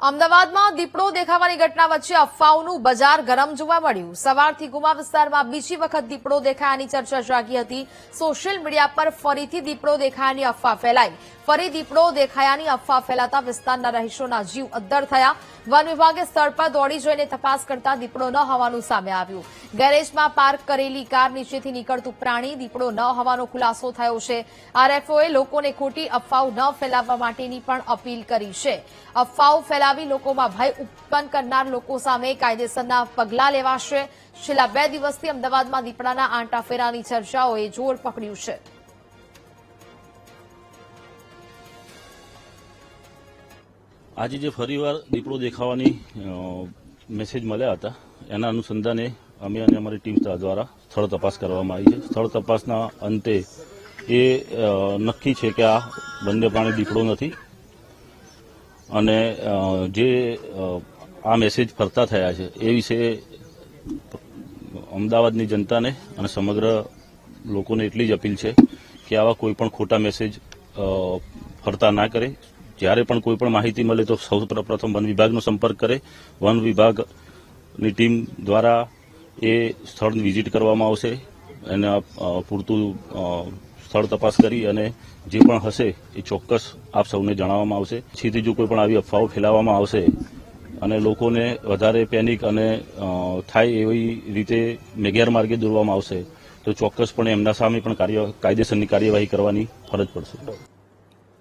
અમદાવાદમાં દીપડો દેખાવાની ઘટના વચ્ચે અફવાઓનું બજાર ગરમ જોવા મળ્યું। સવારથી ગુમા વિસ્તારમાં બીજી વખત દીપડો દેખાયાની ચર્ચા જાગી હતી। સોશિયલ મીડિયા પર ફરીથી દીપડો દેખાયાની અફવા ફેલાઈ। ફરી દીપડો દેખાયાની અફવા ફેલાતા વિસ્તારના રહીશોના જીવ અદ્ધર થયા। વન વિભાગે સ્થળ પર દોડી જઈને તપાસ કરતા દીપડો ન હોવાનું સામે આવ્યું। ગેરેજમાં પાર્ક કરેલી કાર નીચેથી નીકળતું પ્રાણી દીપડો ન હોવાનો ખુલાસો થયો છે। આરએફઓએ લોકોને ખોટી અફવાઓ ન ફેલાવવા માટેની પણ અપીલ કરી છે। અફવાઓ ફેલાવી લોકોમાં ભય ઉત્પન્ન કરનાર લોકો સામે કાયદેસરના પગલાં લેવાશે। છેલ્લા 2 દિવસથી અમદાવાદમાં દીપડાના આંટાફેરાની ચર્ચાઓએ જોર પકડ્યું છે। આજે જે ફરીવાર દીપડો દેખાવાની મેસેજ મળ્યા હતા એના અનુસંધાને અમે અને અમારી ટીમ દ્વારા સ્થળ તપાસ કરવામાં આવી છે। સ્થળ તપાસના અંતે એ નક્કી છે કે આ વન્ય પ્રાણી દીપડો નથી અને જે આ મેસેજ ફરતા થયા છે એ વિશે અમદાવાદની જનતાને અને સમગ્ર લોકોને એટલી જ અપીલ છે કે આવા કોઈ પણ ખોટા મેસેજ ફરતા ના કરે। જ્યારે પણ કોઈ પણ માહિતી મળે તો સૌપ્રથમ વન વિભાગનો સંપર્ક કરે। વન વિભાગની ટીમ દ્વારા એ સ્થળ વિઝિટ કરવામાં આવશે અને પૂરતું સ્થળ તપાસ કરી અને જે પણ હશે એ ચોક્કસ આપ સૌને જણાવવામાં આવશે। પછીથી જો કોઈ પણ આવી અફવાઓ ફેલાવવામાં આવશે અને લોકોને વધારે પેનિક અને થાય એવી રીતે ગેરમાર્ગે દોરવામાં આવશે તો ચોક્કસપણે એમના સામે પણ કાયદેસરની કાર્યવાહી કરવાની ફરજ પડશે।